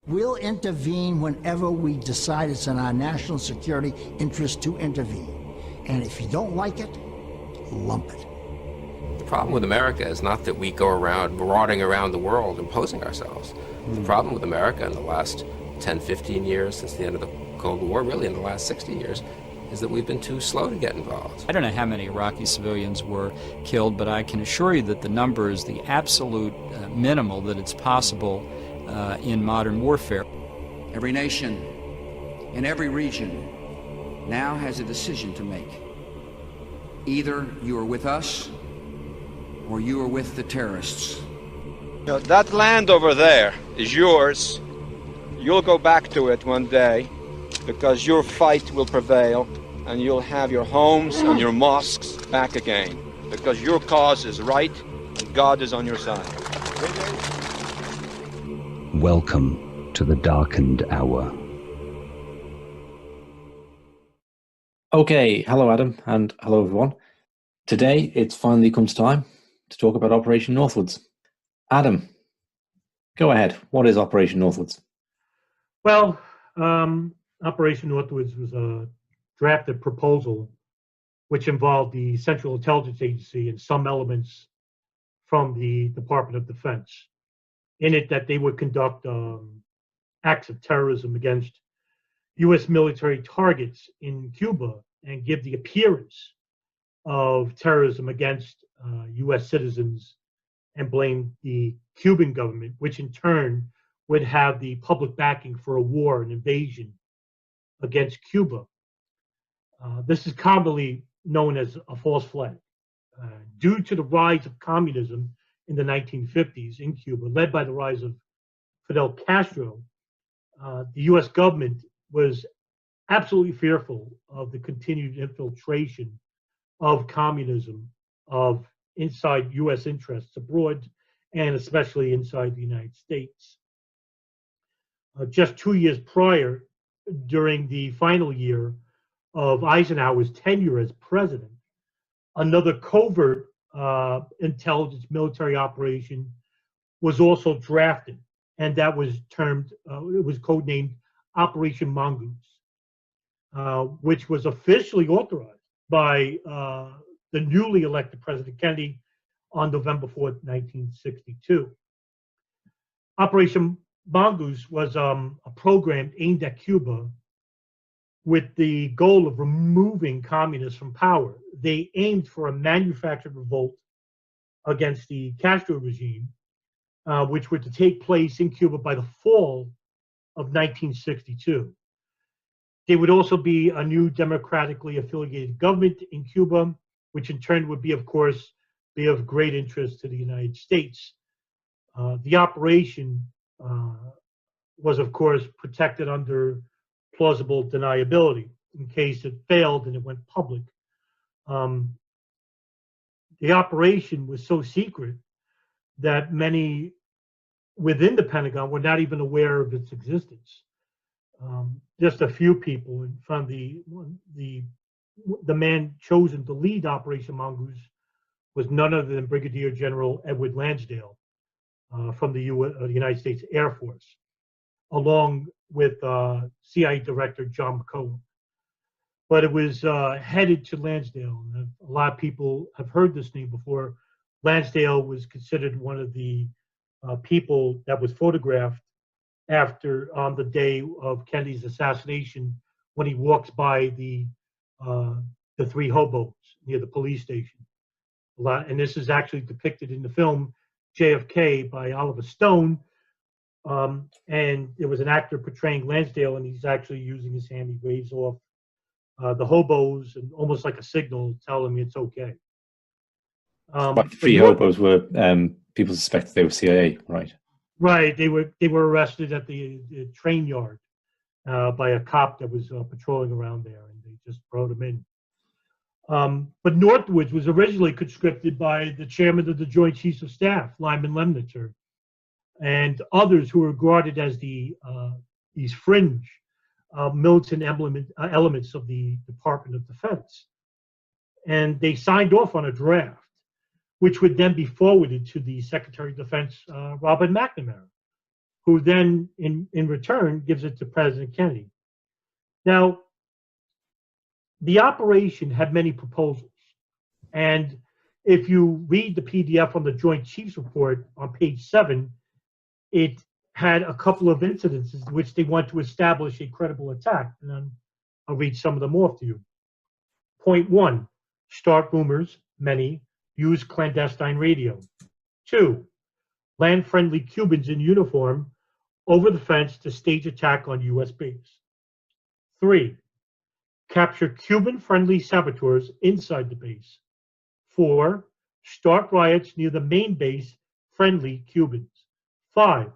We'll intervene whenever we decide it's in our national security interest to intervene. And if you don't like it, lump it. The problem with America is not that we go around marauding around the world imposing ourselves. The problem with America in the last 10, 15 years since the end of the Cold War, really in the last 60 years, is that we've been too slow to get involved. I don't know how many Iraqi civilians were killed, but I can assure you that the number is the absolute minimal that it's possible in modern warfare. Every nation in every region now has a decision to make. Either you are with us or you are with the terrorists. You know, that land over there is yours. You'll go back to it one day because your fight will prevail and you'll have your homes and your mosques back again because your cause is right and God is on your side. Welcome to the darkened hour. Okay, hello Adam, and hello everyone. Today it finally comes time to talk about Operation Northwoods. Adam, go ahead. What is Operation Northwoods? Well, Operation Northwoods was a drafted proposal which involved the Central Intelligence Agency and some elements from the Department of Defense. In it, that they would conduct acts of terrorism against U.S. military targets in Cuba and give the appearance of terrorism against U.S. citizens and blame the Cuban government, which in turn would have the public backing for a war, an invasion against Cuba. This is commonly known as a false flag. Due to the rise of communism in the 1950s in Cuba, led by the rise of Fidel Castro, the U.S. government was absolutely fearful of the continued infiltration of communism of inside U.S. interests abroad, and especially inside the United States. Just 2 years prior, during the final year of Eisenhower's tenure as president, another covert intelligence military operation was also drafted, and that was termed, it was codenamed Operation Mongoose, which was officially authorized by the newly elected President Kennedy on November 4th, 1962. Operation Mongoose was a program aimed at Cuba with the goal of removing communists from power. They aimed for a manufactured revolt against the Castro regime, which were to take place in Cuba by the fall of 1962. There would also be a new democratically affiliated government in Cuba, which in turn would be, of course, be of great interest to the United States. The operation was, of course, protected under plausible deniability in case it failed and it went public. The operation was so secret that many within the Pentagon were not even aware of its existence. Just a few people, and from the man chosen to lead Operation Mongoose was none other than Brigadier General Edward Lansdale from the United States Air Force, along with CIA Director John McCone. But it was headed to Lansdale. And a lot of people have heard this name before. Lansdale was considered one of the people that was photographed after on the day of Kennedy's assassination, when he walks by the three hobos near the police station. And this is actually depicted in the film JFK by Oliver Stone. And there was an actor portraying Lansdale, and he's actually using his hand. He waves off the hobos and almost like a signal telling me it's okay. But three hobos were people suspected they were CIA, right? Right. They were arrested at the train yard by a cop that was patrolling around there, and they just brought them in. But Northwoods was originally conscripted by the chairman of the Joint Chiefs of Staff, Lyman Lemnitzer, and others who were regarded as these fringe militant elements of the Department of Defense. And they signed off on a draft, which would then be forwarded to the Secretary of Defense, Robert McNamara, who then, in return, gives it to President Kennedy. Now, the operation had many proposals. And if you read the PDF on the Joint Chiefs Report on page 7, it had a couple of incidences in which they want to establish a credible attack. And then I'll read some of them off to you. Point 1, start rumors, many, use clandestine radio. 2, land friendly Cubans in uniform over the fence to stage attack on U.S. base. 3, capture Cuban-friendly saboteurs inside the base. 4, start riots near the main base, friendly Cubans. 5,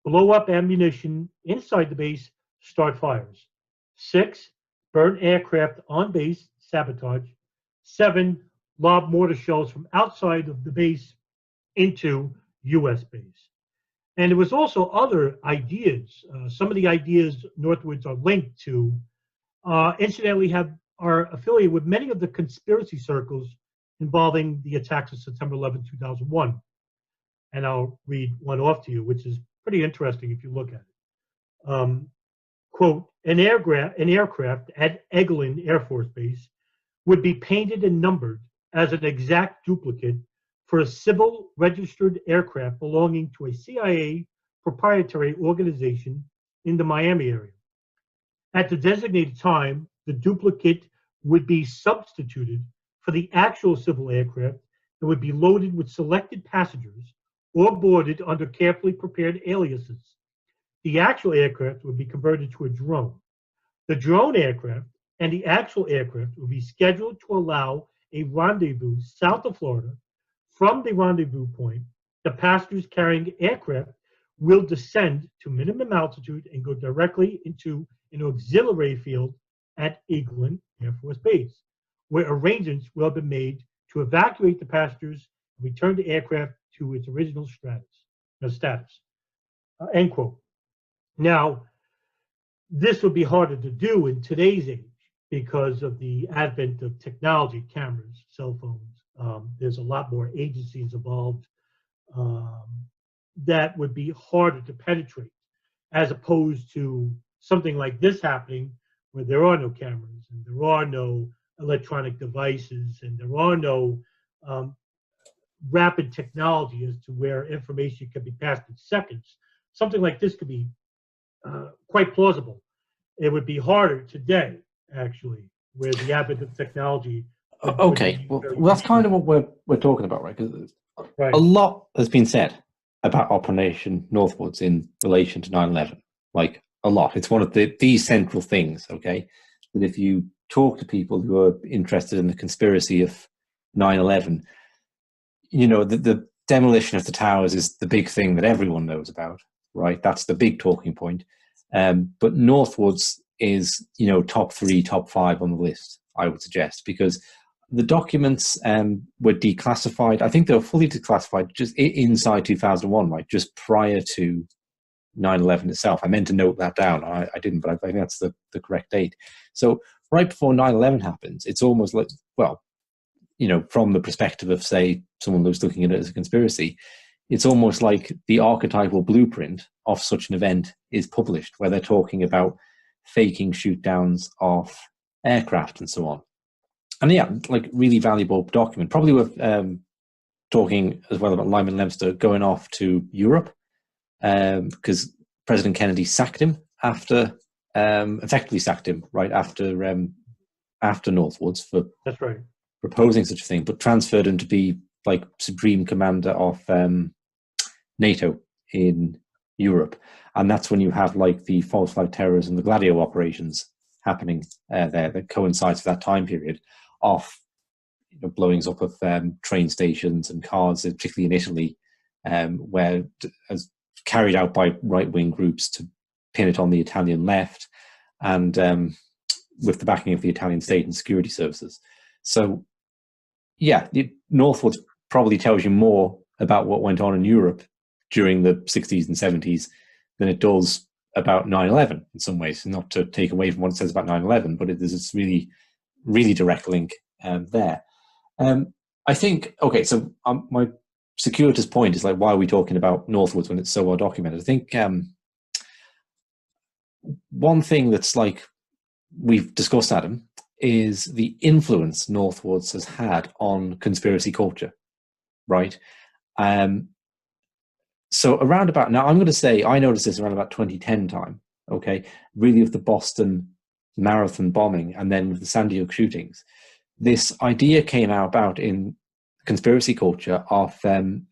blow up ammunition inside the base, start fires. 6, burn aircraft on base, sabotage. 7, lob mortar shells from outside of the base into U.S. base. And there was also other ideas. Some of the ideas Northwoods are linked to, incidentally, are affiliated with many of the conspiracy circles involving the attacks of September 11, 2001. And I'll read one off to you, which is pretty interesting if you look at it. Quote, an aircraft at Eglin Air Force Base would be painted and numbered as an exact duplicate for a civil registered aircraft belonging to a CIA proprietary organization in the Miami area. At the designated time, the duplicate would be substituted for the actual civil aircraft and would be loaded with selected passengers or boarded under carefully prepared aliases. The actual aircraft would be converted to a drone. The drone aircraft and the actual aircraft would be scheduled to allow a rendezvous south of Florida. From the rendezvous point, the passengers carrying aircraft will descend to minimum altitude and go directly into an auxiliary field at Eglin Air Force Base, where arrangements will have been made to evacuate the passengers and return the aircraft to its original status. End quote. Now, this would be harder to do in today's age because of the advent of technology, cameras, cell phones. There's a lot more agencies involved that would be harder to penetrate, as opposed to something like this happening where there are no cameras and there are no electronic devices and there are no rapid technology as to where information can be passed in seconds. Something like this could be quite plausible. It would be harder today, actually, where the advent of technology. Okay, well, that's kind of what we're talking about, right? Because a lot has been said about Operation Northwoods in relation to 9/11. Like, a lot. It's one of the central things, okay? That if you talk to people who are interested in the conspiracy of 9/11, you know, the demolition of the towers is the big thing that everyone knows about, right? That's the big talking point. But Northwoods is, you know, top 3, top 5 on the list, I would suggest, because the documents were declassified. I think they were fully declassified just inside 2001, right? Just prior to 9/11 itself. I meant to note that down. I didn't, but I think that's the correct date. So right before 9/11 happens, it's almost like, well, you know, from the perspective of, say, someone who's looking at it as a conspiracy, it's almost like the archetypal blueprint of such an event is published, where they're talking about faking shoot downs of aircraft and so on. And yeah, like, really valuable document. Probably worth talking as well about Lyman Lemster going off to Europe, because President Kennedy sacked him after, effectively sacked him right after Northwoods for That's right. proposing such a thing, but transferred him to be like Supreme Commander of NATO in Europe. And that's when you have like the false flag terrorism, the Gladio operations happening there that coincides with that time period of, you know, blowings up of train stations and cars, particularly in Italy, where as carried out by right-wing groups to pin it on the Italian left, and with the backing of the Italian state and security services. So, yeah, Northwoods probably tells you more about what went on in Europe during the 60s and 70s than it does about 9/11 in some ways. Not to take away from what it says about 9/11, but there's this really, really direct link there. I think, okay, so my circuitous point is like, why are we talking about Northwoods when it's so well documented? I think one thing that's like we've discussed, Adam, is the influence Northwoods has had on conspiracy culture, right? So around about now, I'm going to say I noticed this around about 2010 time. Okay, really of the Boston Marathon bombing and then with the Sandy Hook shootings, this idea came about in conspiracy culture of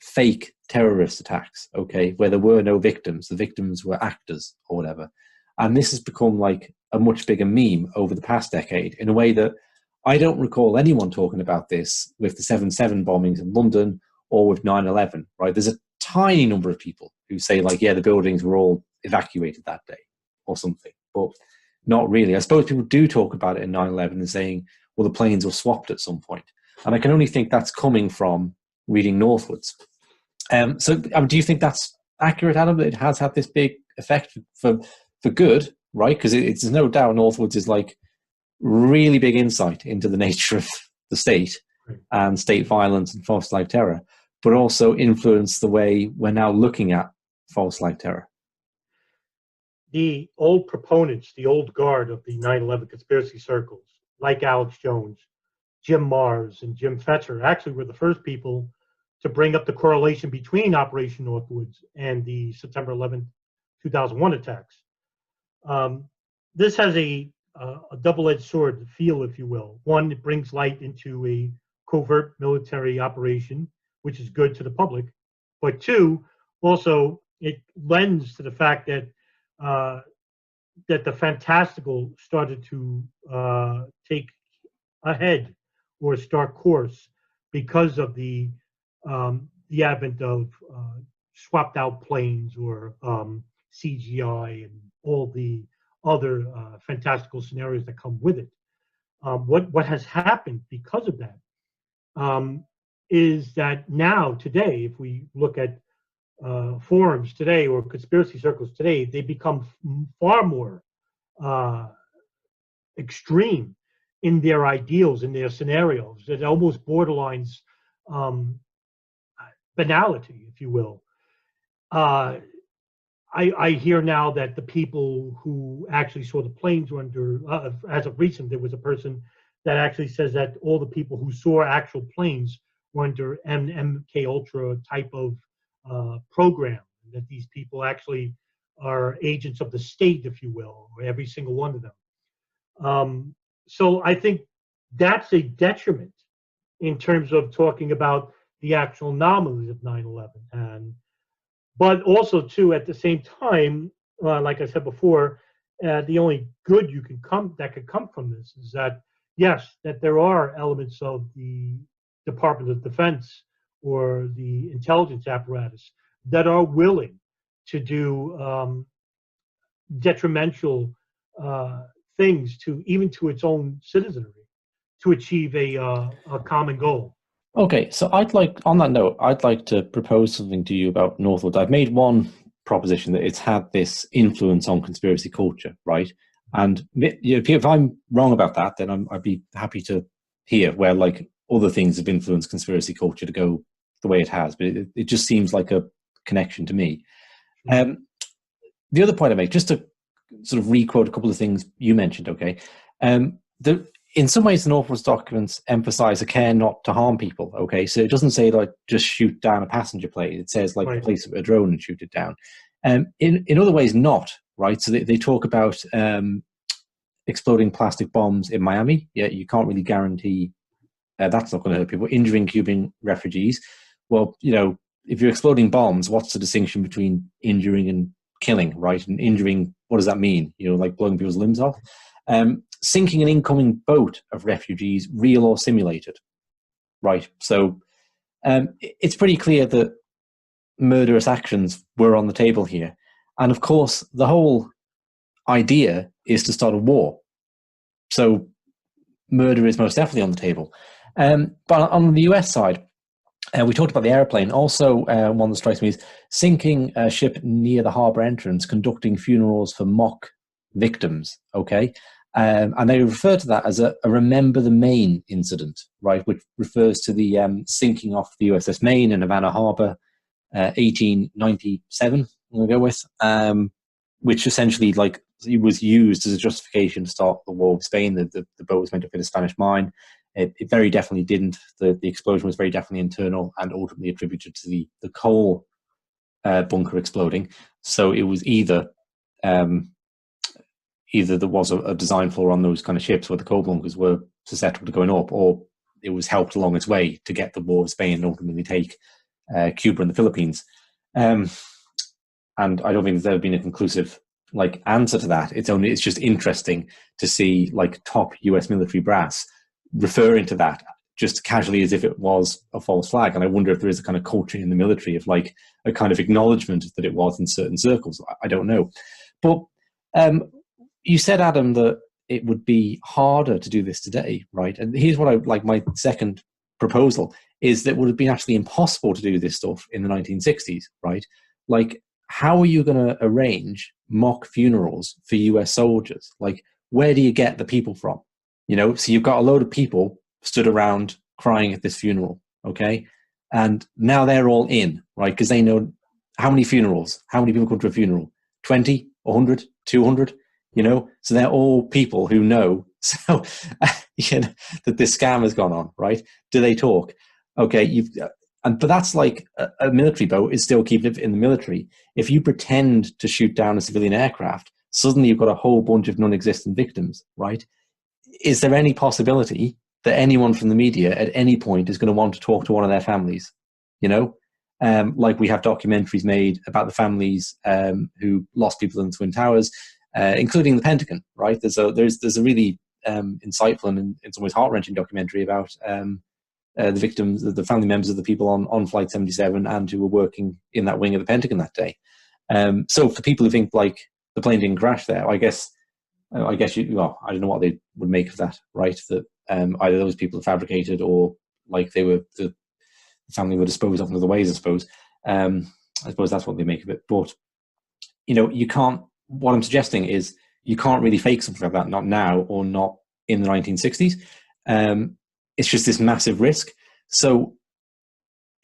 fake terrorist attacks. Okay, where there were no victims, the victims were actors or whatever, and this has become like a much bigger meme over the past decade in a way that I don't recall anyone talking about this with the 7/7 bombings in London or with 9/11. Right, there's a tiny number of people who say like, yeah, the buildings were all evacuated that day or something, but not really. I suppose people do talk about it in 9/11 and saying, well, the planes were swapped at some point. And I can only think that's coming from reading Northwoods. So do you think that's accurate, Adam, that it has had this big effect for good, right? Because there's no doubt Northwoods is like really big insight into the nature of the state and state violence and false flag terror, but also influence the way we're now looking at false flag terror. The old proponents, the old guard of the 9/11 conspiracy circles, like Alex Jones, Jim Mars, and Jim Fetzer, actually were the first people to bring up the correlation between Operation Northwoods and the September 11th, 2001 attacks. This has a double-edged sword feel, if you will. One, it brings light into a covert military operation, which is good to the public. But two, also, it lends to the fact that that the fantastical started to take ahead or start course because of the advent of swapped out planes or CGI and all the other fantastical scenarios that come with it. What has happened because of that is that now today, if we look at forums today or conspiracy circles today, they become far more extreme in their ideals, in their scenarios. It almost borderlines banality, if you will. I hear now that the people who actually saw the planes were under, as of recent, there was a person that actually says that all the people who saw actual planes were under an MK Ultra type of program, that these people actually are agents of the state, if you will, or every single one of them. So I think that's a detriment in terms of talking about the actual anomalies of 9/11. But also, too, at the same time, like I said before, the only good that could come from this is that, yes, that there are elements of the Department of Defense or the intelligence apparatus that are willing to do detrimental things even to its own citizenry to achieve a common goal. Okay, so on that note, I'd like to propose something to you about Northwoods. I've made one proposition that it's had this influence on conspiracy culture, right? And if I'm wrong about that, then I'd be happy to hear where like other things have influenced conspiracy culture to go the way it has. But it just seems like a connection to me. The other point I make, just to sort of re-quote a couple of things you mentioned, okay? In some ways, the Northwoods documents emphasize a care not to harm people, okay? So it doesn't say, like, just shoot down a passenger plane. It says, like, place a drone and shoot it down. In other ways, not, right? So they talk about exploding plastic bombs in Miami. Yeah, you can't really guarantee that's not going to hurt people. Injuring Cuban refugees. Well, if you're exploding bombs, what's the distinction between injuring and killing, right? And injuring, what does that mean? Like blowing people's limbs off? Sinking an incoming boat of refugees, real or simulated, right? So it's pretty clear that murderous actions were on the table here. And of course, the whole idea is to start a war. So murder is most definitely on the table. But on the US side, we talked about the airplane. Also, one that strikes me is sinking a ship near the harbor entrance, conducting funerals for mock victims, okay? And they refer to that as a Remember the Maine incident, right, which refers to the sinking off the USS Maine in Havana Harbor, 1897, I'm going to go with, which essentially like it was used as a justification to start the war with Spain. The boat was meant to hit a Spanish mine. It very definitely didn't. The explosion was very definitely internal and ultimately attributed to the coal bunker exploding. So it was either there was a design flaw on those kind of ships where the coal bunkers were susceptible to going up, or it was helped along its way to get the war with Spain and ultimately take Cuba and the Philippines. And I don't think there's ever been a conclusive like answer to that. It's just interesting to see like top US military brass referring to that just casually as if it was a false flag. And I wonder if there is a kind of culture in the military of like a kind of acknowledgement that it was in certain circles. I don't know. But you said, Adam, that it would be harder to do this today, right? And here's what I like. My second proposal is that it would have been actually impossible to do this stuff in the 1960s, right? Like, how are you going to arrange mock funerals for US soldiers? Like, where do you get the people from? You know, so you've got a load of people stood around crying at this funeral, okay? And now they're all in, right? Because they know how many funerals, how many people come to a funeral? 20, 100, 200, you know? So they're all people who know, so, you know, that this scam has gone on, right? Do they talk? Okay, but that's like a military boat is still keeping it in the military. If you pretend to shoot down a civilian aircraft, suddenly you've got a whole bunch of non-existent victims, right? Is there any possibility that anyone from the media at any point is going to want to talk to one of their families? You know, like we have documentaries made about the families who lost people in the Twin Towers, including the Pentagon, right? There's a really insightful and in some ways heart-wrenching documentary about the victims, the family members of the people on Flight 77 and who were working in that wing of the Pentagon that day. So for people who think like the plane didn't crash there, I guess I don't know what they would make of that, right? That either those people are fabricated or like the family were disposed of in other ways, I suppose. I suppose that's what they make of it. But, you know, what I'm suggesting is you can't really fake something like that, not now or not in the 1960s. It's just this massive risk. So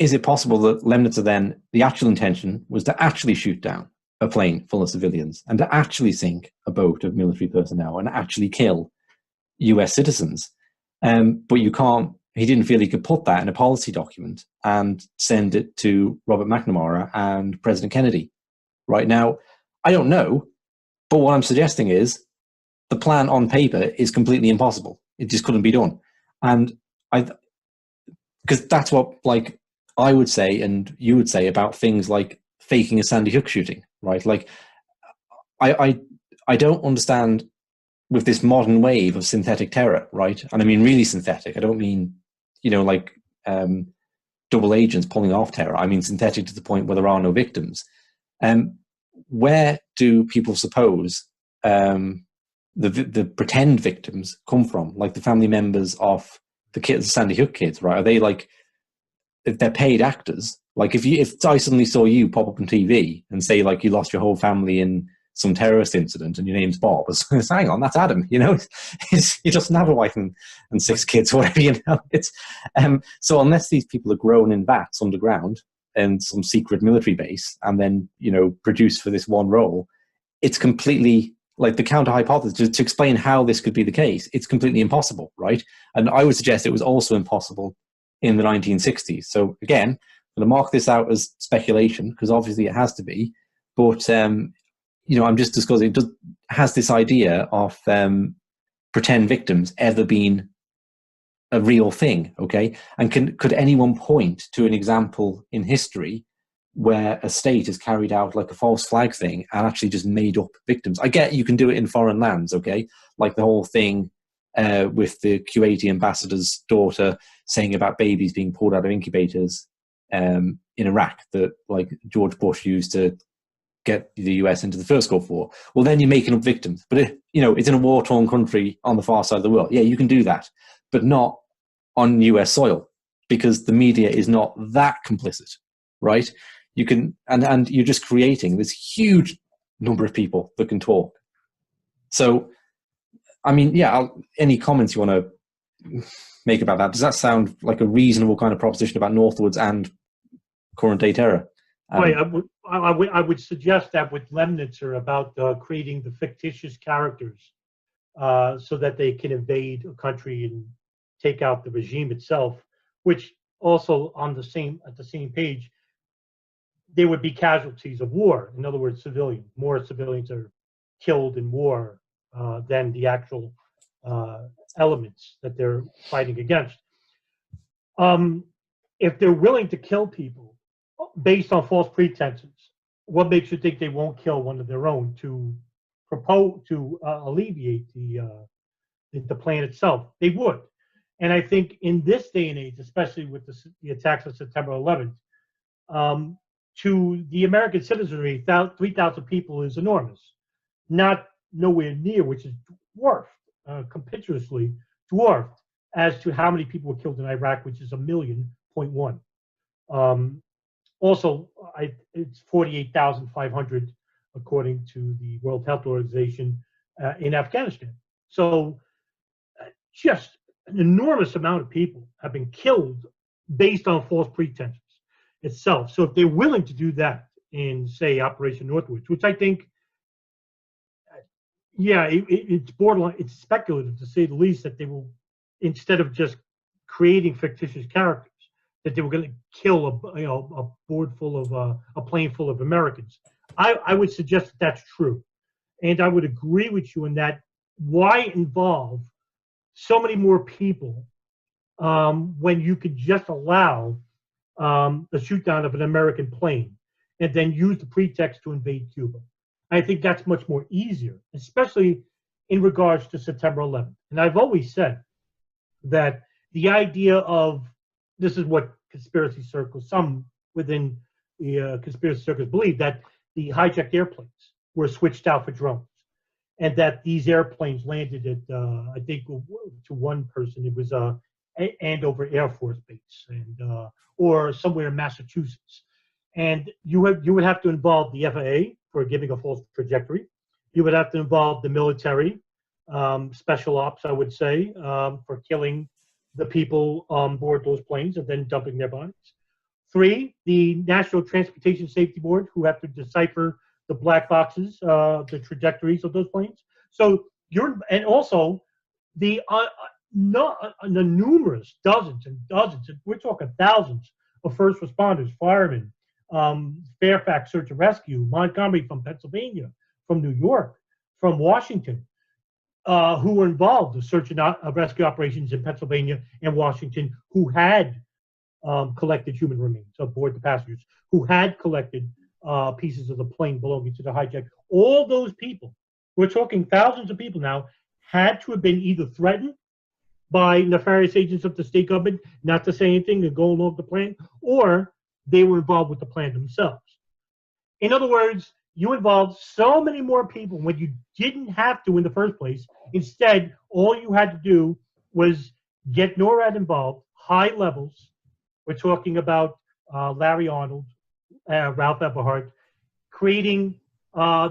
is it possible that Lemnitzer then, the actual intention was to actually shoot down a plane full of civilians and to actually sink a boat of military personnel and actually kill US citizens? But he didn't feel he could put that in a policy document and send it to Robert McNamara and President Kennedy. Right now, I don't know, but what I'm suggesting is the plan on paper is completely impossible. It just couldn't be done. And because that's what like I would say and you would say about things like faking a Sandy Hook shooting, right? Like I don't understand with this modern wave of synthetic terror, right? And I mean really synthetic. I don't mean, you know, like double agents pulling off terror. I mean synthetic to the point where there are no victims. Where do people suppose the pretend victims come from? Like the family members of the kids, the Sandy Hook kids, right? Are they like, if they're paid actors? Like if I suddenly saw you pop up on TV and say like you lost your whole family in some terrorist incident and your name's Bob, it's hang on, that's Adam, you know? He doesn't have a wife and 6 kids, whatever, you know? It's so unless these people are grown in vats underground in some secret military base and then, you know, produced for this one role, it's completely like the counter hypothesis to explain how this could be the case. It's completely impossible, right? And I would suggest it was also impossible in the 1960s. So again, I'm going to mark this out as speculation because obviously it has to be. But you know, I'm just discussing. Has this idea of pretend victims ever been a real thing? Okay, and could anyone point to an example in history where a state has carried out like a false flag thing and actually just made up victims? I get you can do it in foreign lands, okay? Like the whole thing with the Kuwaiti ambassador's daughter saying about babies being pulled out of incubators in Iraq that like George Bush used to get the US into the first Gulf War. Well, then you're making up victims. But, you know, it's in a war-torn country on the far side of the world. Yeah, you can do that, but not on US soil because the media is not that complicit, right? You can, and you're just creating this huge number of people that can talk. So, I mean, yeah, any comments you want to make about that? Does that sound like a reasonable kind of proposition about Northwoods and current day terror? Right. I would suggest that with Lemnitzer about creating the fictitious characters so that they can invade a country and take out the regime itself, which also at the same page, there would be casualties of war. In other words, civilians. More civilians are killed in war than the actual elements that they're fighting against. If they're willing to kill people based on false pretenses, what makes you think they won't kill one of their own to alleviate the plan itself? They would. And I think in this day and age, especially with the attacks of September 11th, to the American citizenry, 3,000 people is enormous. Not nowhere near, which is dwarfed, compituously dwarfed, as to how many people were killed in Iraq, which is 1.1 million. Also, it's 48,500, according to the World Health Organization, in Afghanistan. So just an enormous amount of people have been killed based on false pretenses itself. So if they're willing to do that in, say, Operation Northwoods, which I think, it's borderline, it's speculative to say the least, that they will, instead of just creating fictitious characters, that they were going to kill a plane full of Americans. I would suggest that that's true, and I would agree with you in that. Why involve so many more people when you could just allow the shoot down of an American plane and then use the pretext to invade Cuba? I think that's much more easier, especially in regards to September 11th. And I've always said that the idea of, this is what conspiracy circles, some within the conspiracy circles believe, that the hijacked airplanes were switched out for drones, and that these airplanes landed at, I think, to one person, it was Andover Air Force Base, and or somewhere in Massachusetts. And you would have to involve the FAA for giving a false trajectory. You would have to involve the military, special ops, I would say, for killing the people on board those planes and then dumping their bodies. 3, the National Transportation Safety Board, who have to decipher the black boxes, the trajectories of those planes. So and also the numerous dozens and dozens, and we're talking thousands of first responders, firemen, Fairfax Search and Rescue, Montgomery from Pennsylvania, from New York, from Washington, who were involved in search and rescue operations in Pennsylvania and Washington, who had collected human remains aboard the passengers, who had collected pieces of the plane belonging to the hijack. All those people, we're talking thousands of people now, had to have been either threatened by nefarious agents of the state government not to say anything and go along the plan, or they were involved with the plan themselves. In other words, you involved so many more people when you didn't have to in the first place. Instead, all you had to do was get NORAD involved, high levels. We're talking about Larry Arnold, Ralph Eberhart, creating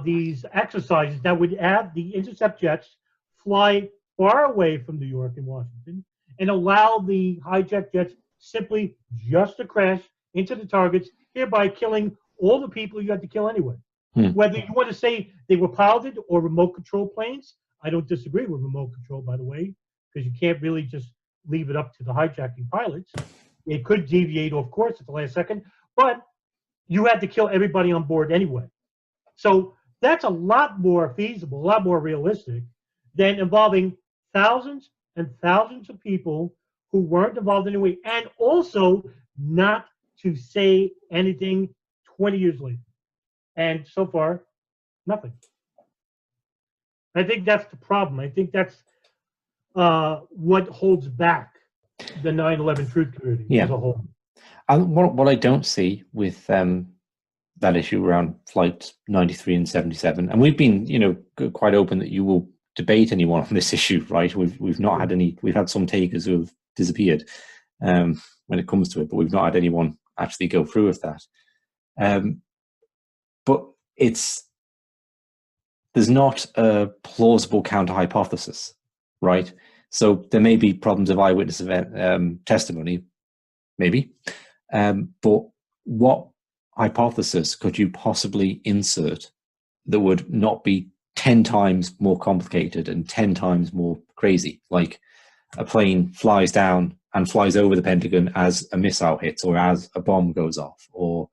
these exercises that would have the intercept jets fly far away from New York and Washington and allow the hijacked jets simply just to crash into the targets, hereby killing all the people you had to kill anyway. Whether you want to say they were piloted or remote control planes, I don't disagree with remote control, by the way, because you can't really just leave it up to the hijacking pilots. It could deviate off course at the last second, but you had to kill everybody on board anyway. So that's a lot more feasible, a lot more realistic than involving thousands and thousands of people who weren't involved anyway, and also not to say anything 20 years later. And so far, nothing. I think that's the problem. I think that's what holds back the 9/11 truth community as a whole. What I don't see with that issue around flights 93 and 77, and we've been, quite open that you will debate anyone on this issue, right? We've not had any. We've had some takers who have disappeared when it comes to it, but we've not had anyone actually go through with that. But there's not a plausible counter hypothesis, right? So there may be problems of eyewitness event testimony, maybe, but what hypothesis could you possibly insert that would not be 10 times more complicated and 10 times more crazy? Like a plane flies down and flies over the Pentagon as a missile hits or as a bomb goes off, or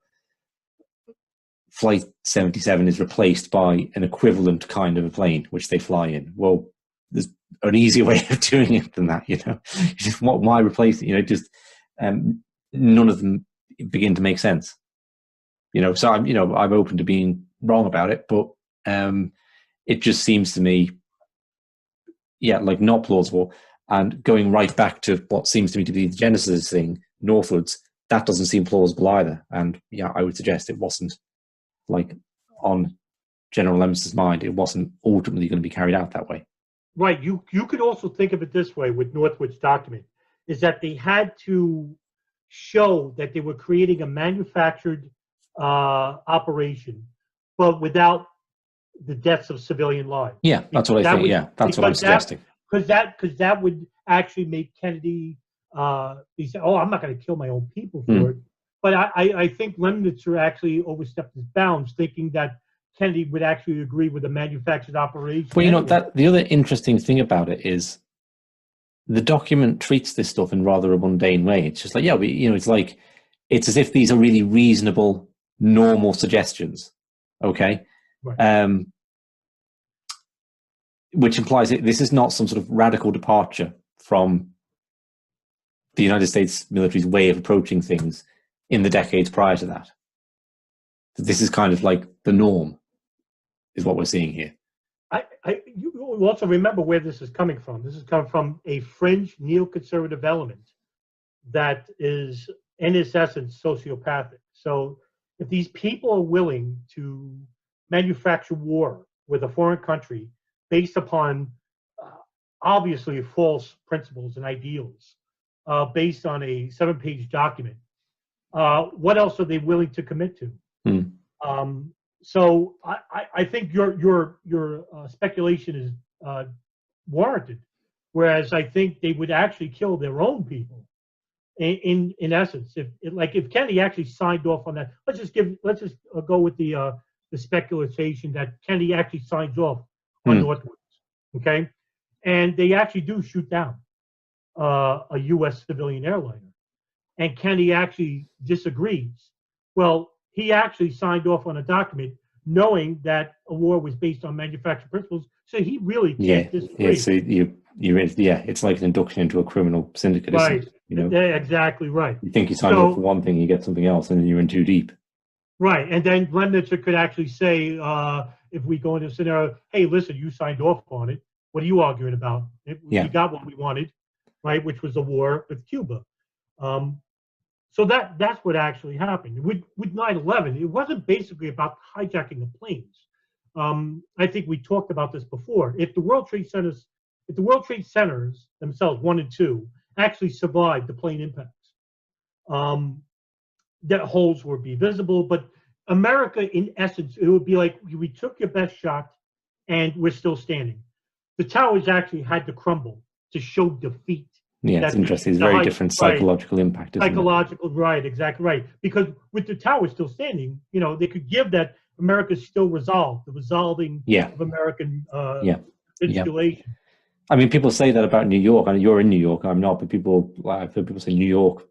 Flight 77 is replaced by an equivalent kind of a plane which they fly in. Well, there's an easier way of doing it than that, you know. Just why replace it? You know, just none of them begin to make sense. You know, so I'm open to being wrong about it, but it just seems to me, like not plausible. And going right back to what seems to me to be the genesis thing, Northwoods, that doesn't seem plausible either. And I would suggest it wasn't, like, on General Lemons's mind, it wasn't ultimately going to be carried out that way. Right. You could also think of it this way with Northwood's document, is that they had to show that they were creating a manufactured operation, but without the deaths of civilian lives. Yeah, that's what I think. That's what I'm suggesting. Because that would actually make Kennedy he said, "Oh, I'm not going to kill my own people for it." But I think Lemnitzer actually overstepped his bounds, thinking that Kennedy would actually agree with a manufactured operation. Well, you know, that the other interesting thing about it is the document treats this stuff in rather a mundane way. It's just like, it's as if these are really reasonable, normal suggestions. Okay. Right. Which implies that this is not some sort of radical departure from the United States military's way of approaching things in the decades prior to that. This is kind of like the norm, is what we're seeing here. You also remember where this is coming from. This is coming from a fringe neoconservative element that is, in its essence, sociopathic. So if these people are willing to manufacture war with a foreign country based upon obviously false principles and ideals, based on a 7-page document, what else are they willing to commit to? So I think your speculation is warranted, whereas I think they would actually kill their own people. In essence, if Kennedy actually signed off on that, let's just go with the speculation that Kennedy actually signs off on Northwoods, okay, and they actually do shoot down a U.S. civilian airliner, and Kennedy actually disagrees. Well, he actually signed off on a document knowing that a war was based on manufactured principles, so he really can't disagree. So it's like an induction into a criminal syndicate, right? Isn't it? You know, yeah, exactly right. You think you signed up for one thing, you get something else, and then you're in too deep. Right, and then Lemnitzer could actually say, if we go into a scenario, hey, listen, you signed off on it. What are you arguing about? We got what we wanted, right? Which was a war with Cuba. So that's what actually happened with 9/11. It wasn't basically about hijacking the planes. I think we talked about this before. If the World Trade Centers themselves, 1 and 2, actually survived the plane impacts, that holes would be visible. But America, in essence, it would be like we took your best shot, and we're still standing. The towers actually had to crumble to show defeat. Yeah, it's interesting. It's very different psychological impact. Psychological, right, exactly right. Because with the tower still standing, they could give that America's still resolved, the resolving of American capitulation. I mean, people say that about New York. I mean, you're in New York, I'm not, but I've heard people say New York,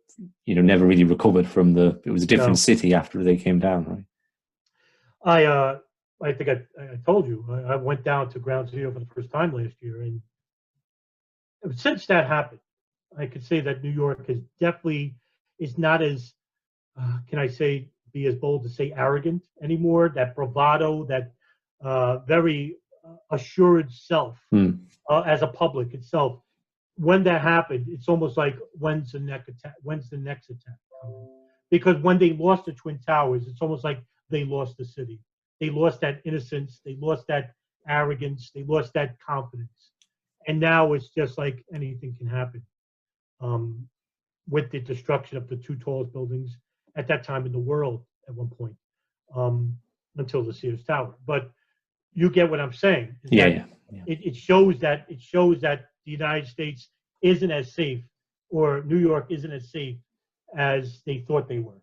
never really recovered from it was a different city after they came down, right? I think I told you, I went down to Ground Zero for the first time last year, and since that happened, I could say that New York is not as, can I say, be as bold to say arrogant anymore, that bravado, that very assured self as a public itself. When that happened, it's almost like, when's the next attack coming? Because when they lost the Twin Towers, it's almost like they lost the city. They lost that innocence, they lost that arrogance, they lost that confidence. And now it's just like anything can happen. With the destruction of the 2 tallest buildings at that time in the world at one point, until the Sears Tower. But you get what I'm saying. It shows that the United States isn't as safe, or New York isn't as safe as they thought they were.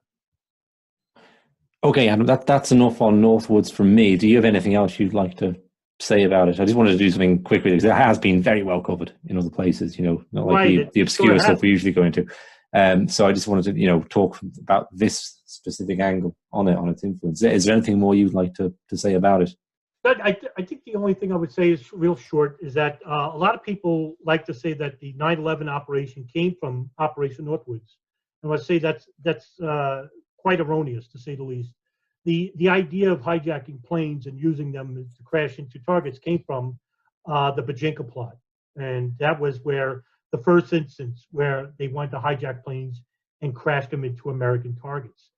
Okay, Adam, that's enough on Northwoods from me. Do you have anything else you'd like to say about it? I just wanted to do something quickly because it has been very well covered in other places, not like Right, the it obscure sort of stuff has. we usually go into. So I just wanted to, talk about this specific angle on it, on its influence. Is there anything more you'd like to say about it? But I think the only thing I would say is real short is that a lot of people like to say that the 9/11 operation came from Operation Northwoods. And I would say that's quite erroneous, to say the least. The idea of hijacking planes and using them to crash into targets came from the Bajinka plot. And that was where the first instance where they wanted to hijack planes and crash them into American targets.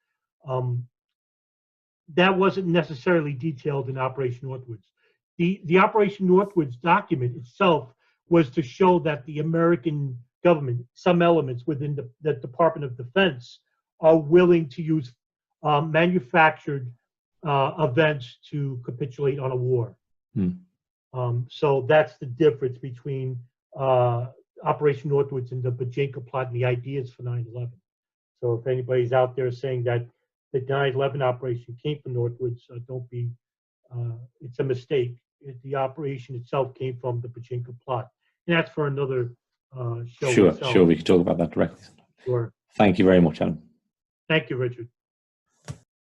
That wasn't necessarily detailed in Operation Northwoods. The Operation Northwoods document itself was to show that the American government, some elements within the Department of Defense, are willing to use manufactured events to capitulate on a war. So that's the difference between Operation Northwoods and the Bajinka plot and the ideas for 9/11. So if anybody's out there saying that the 9/11 operation came from Northwoods, don't be, it's a mistake. The operation itself came from the Pachinko plot. And that's for another show. Sure, we can talk about that directly. Sure. Thank you very much, Adam. Thank you, Richard.